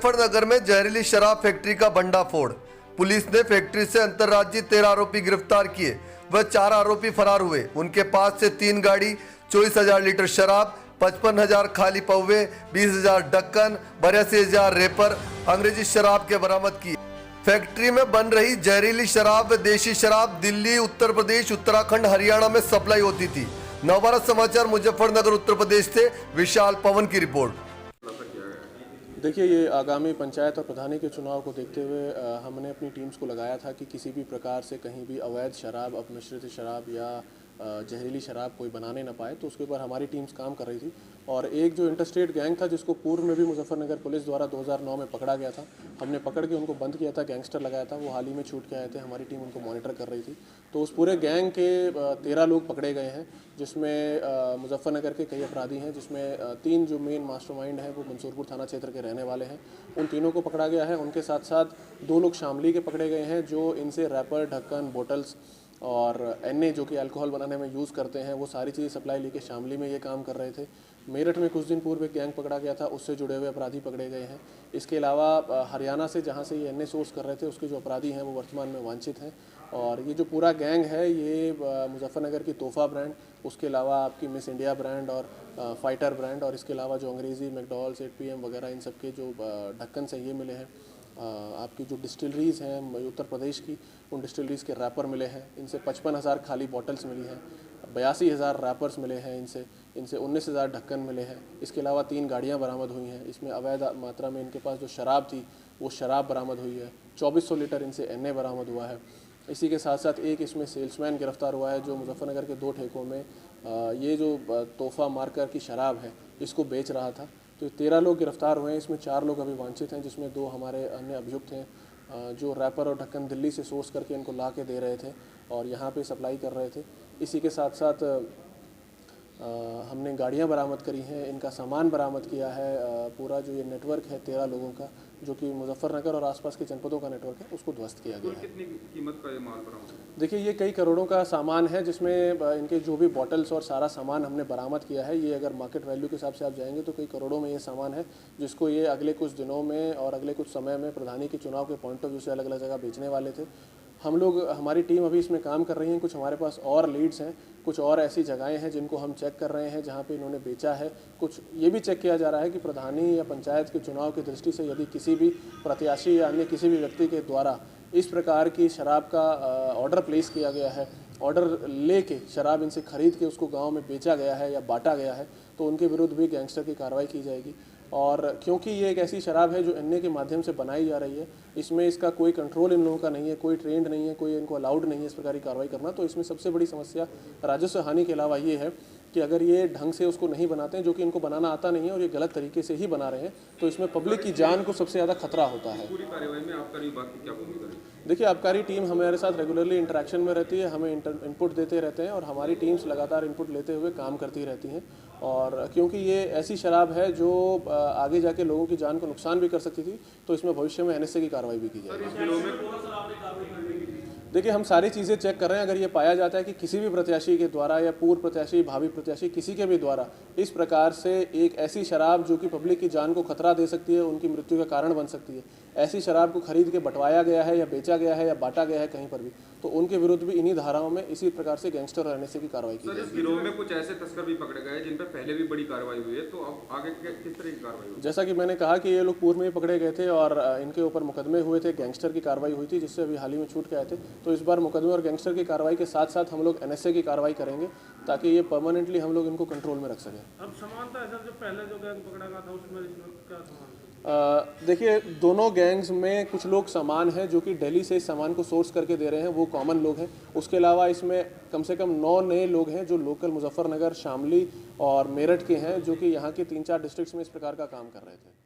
मुजफ्फरनगर में जहरीली शराब फैक्ट्री का भंडाफोड़। पुलिस ने फैक्ट्री से अंतर्राज्यीय 13 आरोपी गिरफ्तार किए। वह 4 आरोपी फरार हुए। उनके पास से 3 गाड़ी, 24,000 लीटर शराब, 55,000 खाली पौवे, 20,000 ढक्कन, 82,000 रेपर अंग्रेजी शराब के बरामद किए। फैक्ट्री में बन रही जहरीली शराब व देशी शराब दिल्ली, उत्तर प्रदेश, उत्तराखंड, हरियाणा में सप्लाई होती थी। नवभारत समाचार मुजफ्फरनगर उत्तर प्रदेश से विशाल पवन की रिपोर्ट। देखिए, ये आगामी पंचायत और प्रधानी के चुनाव को देखते हुए हमने अपनी टीम्स को लगाया था कि किसी भी प्रकार से कहीं भी अवैध शराब, अपमिश्रित शराब या जहरीली शराब कोई बनाने ना पाए, तो उसके ऊपर हमारी टीम्स काम कर रही थी। और एक जो इंटरस्टेट गैंग था जिसको पूर्व में भी मुजफ्फरनगर पुलिस द्वारा 2009 में पकड़ा गया था, हमने पकड़ के उनको बंद किया था, गैंगस्टर लगाया था, वो हाल ही में छूट के आए थे, हमारी टीम उनको मॉनिटर कर रही थी। तो उस पूरे गैंग के 13 लोग पकड़े गए हैं, जिसमें मुजफ्फरनगर के कई अपराधी हैं, जिसमें 3 जो मेन मास्टरमाइंड हैं वो मंसूरपुर थाना क्षेत्र के रहने वाले हैं। उन तीनों को पकड़ा गया है। उनके साथ साथ 2 लोग शामली के पकड़े गए हैं, जो इनसे रैपर, ढक्कन, बोटल्स और एनए जो कि अल्कोहल बनाने में यूज़ करते हैं, वो सारी चीज़ें सप्लाई लेके शामली में ये काम कर रहे थे। मेरठ में कुछ दिन पूर्व एक गैंग पकड़ा गया था, उससे जुड़े हुए अपराधी पकड़े गए हैं। इसके अलावा हरियाणा से जहाँ से ये एनए सोर्स कर रहे थे, उसके जो अपराधी हैं वो वर्तमान में वांछित हैं। और ये जो पूरा गैंग है, ये मुजफ्फरनगर की तोहफा ब्रांड, उसके अलावा आपकी मिस इंडिया ब्रांड और फाइटर ब्रांड, और इसके अलावा जो अंग्रेज़ी मैकडॉल्स, 8PM वगैरह, इन सब के जो ढक्कन से ये मिले हैं। आपकी जो डिस्टिलरीज़ हैं उत्तर प्रदेश की, उन डिस्टिलरीज़ के रैपर मिले हैं। इनसे 55,000 खाली बॉटल्स मिली हैं, 82,000 रैपर्स मिले हैं इनसे 19,000 ढक्कन मिले हैं। इसके अलावा 3 गाड़ियां बरामद हुई हैं। इसमें अवैध मात्रा में इनके पास जो शराब थी वो शराब बरामद हुई है। 2400 लीटर इनसे एनए बरामद हुआ है। इसी के साथ साथ एक इसमें सेल्समैन गिरफ्तार हुआ है, जो मुजफ्फरनगर के 2 ठेकों में ये जो तोहफा मार्कर की शराब है इसको बेच रहा था। तो 13 लोग गिरफ्तार हुए हैं। इसमें 4 लोग अभी वांछित हैं, जिसमें 2 हमारे अन्य अभियुक्त हैं, जो रैपर और ढक्कन दिल्ली से सोर्स करके इनको ला के दे रहे थे और यहाँ पे सप्लाई कर रहे थे। इसी के साथ साथ हमने गाड़ियाँ बरामद करी हैं, इनका सामान बरामद किया है। पूरा जो ये नेटवर्क है 13 लोगों का, जो कि मुजफ्फरनगर और आसपास के जनपदों का नेटवर्क है, उसको ध्वस्त किया गया है। कितनी कीमत का ये माल बरामद है? देखिए, ये कई करोड़ों का सामान है, जिसमें इनके जो भी बॉटल्स और सारा सामान हमने बरामद किया है, ये अगर मार्केट वैल्यू के हिसाब से आप जाएंगे तो कई करोड़ों में ये सामान है, जिसको ये अगले कुछ दिनों में और अगले कुछ समय में प्रधानी के चुनाव के पॉइंट ऑफ व्यू से अलग अलग जगह बेचने वाले थे। हमारी टीम अभी इसमें काम कर रही है। कुछ हमारे पास और लीड्स हैं, कुछ और ऐसी जगहें हैं जिनको हम चेक कर रहे हैं जहां पे इन्होंने बेचा है। कुछ ये भी चेक किया जा रहा है कि प्रधानी या पंचायत के चुनाव की दृष्टि से यदि किसी भी प्रत्याशी या अन्य किसी भी व्यक्ति के द्वारा इस प्रकार की शराब का ऑर्डर प्लेस किया गया है, ऑर्डर लेके शराब इनसे खरीद के उसको गाँव में बेचा गया है या बांटा गया है, तो उनके विरुद्ध भी गैंगस्टर की कार्रवाई की जाएगी। और क्योंकि ये एक ऐसी शराब है जो एनए के माध्यम से बनाई जा रही है, इसमें इसका कोई कंट्रोल इन लोगों का नहीं है, कोई ट्रेंड नहीं है, कोई इनको अलाउड नहीं है इस प्रकार की कार्रवाई करना। तो इसमें सबसे बड़ी समस्या राजस्व हानि के अलावा ये है कि अगर ये ढंग से उसको नहीं बनाते हैं, जो कि इनको बनाना आता नहीं है और ये गलत तरीके से ही बना रहे हैं, तो इसमें पब्लिक की जान को सबसे ज़्यादा खतरा होता है। पूरी कार्रवाई में आपका विभाग की क्या भूमिका है? देखिए, आबकारी टीम हमारे साथ रेगुलरली इंटरेक्शन में रहती है, हमें इनपुट देते रहते हैं और हमारी टीम्स लगातार इनपुट लेते हुए काम करती रहती हैं। और क्योंकि ये ऐसी शराब है जो आगे जाके लोगों की जान को नुकसान भी कर सकती थी, तो इसमें भविष्य में एनएसए की कार्रवाई भी की जाएगी। देखिए, हम सारी चीज़ें चेक कर रहे हैं। अगर ये पाया जाता है कि किसी भी प्रत्याशी के द्वारा या पूर्व प्रत्याशी, भावी प्रत्याशी, किसी के भी द्वारा इस प्रकार से एक ऐसी शराब जो कि पब्लिक की जान को खतरा दे सकती है, उनकी मृत्यु का कारण बन सकती है, ऐसी शराब को खरीद के बंटवाया गया है या बेचा गया है या बांटा गया है कहीं पर भी, तो उनके विरुद्ध भी इन्हीं धाराओं में इसी प्रकार से गैंगस्टर और एनएसए की कार्रवाई की जाएगी। इस गिरोह में कुछ ऐसे तस्कर भी पकड़े गए जिन पर पहले भी बड़ी कार्रवाई हुई है, तो अब आगे किस तरह की कार्रवाई होगी? जैसा कि मैंने कहा कि ये लोग पूर्व में पकड़े गए थे और इनके ऊपर मुकदमे हुए थे, गैंगस्टर की कार्रवाई हुई थी, जिससे अभी हाल ही में छूट के आए थे। तो इस बार मुकदमे और गैंगस्टर की कार्रवाई के साथ साथ हम लोग एनएसए की कार्रवाई करेंगे, ताकि ये परमानेंटली हम लोग इनको कंट्रोल में रख सकें। अब समान था ऐसा जो पहले जो गैंग पकड़ा गया था, उसमें क्या समान? देखिए, दोनों गैंग्स में कुछ लोग समान हैं जो कि दिल्ली से इस सामान को सोर्स करके दे रहे हैं, वो कॉमन लोग हैं। उसके अलावा इसमें कम से कम 9 नए लोग हैं जो लोकल मुजफ्फरनगर, शामली और मेरठ के हैं, जो कि यहाँ के 3-4 डिस्ट्रिक्ट्स में इस प्रकार का काम कर रहे थे।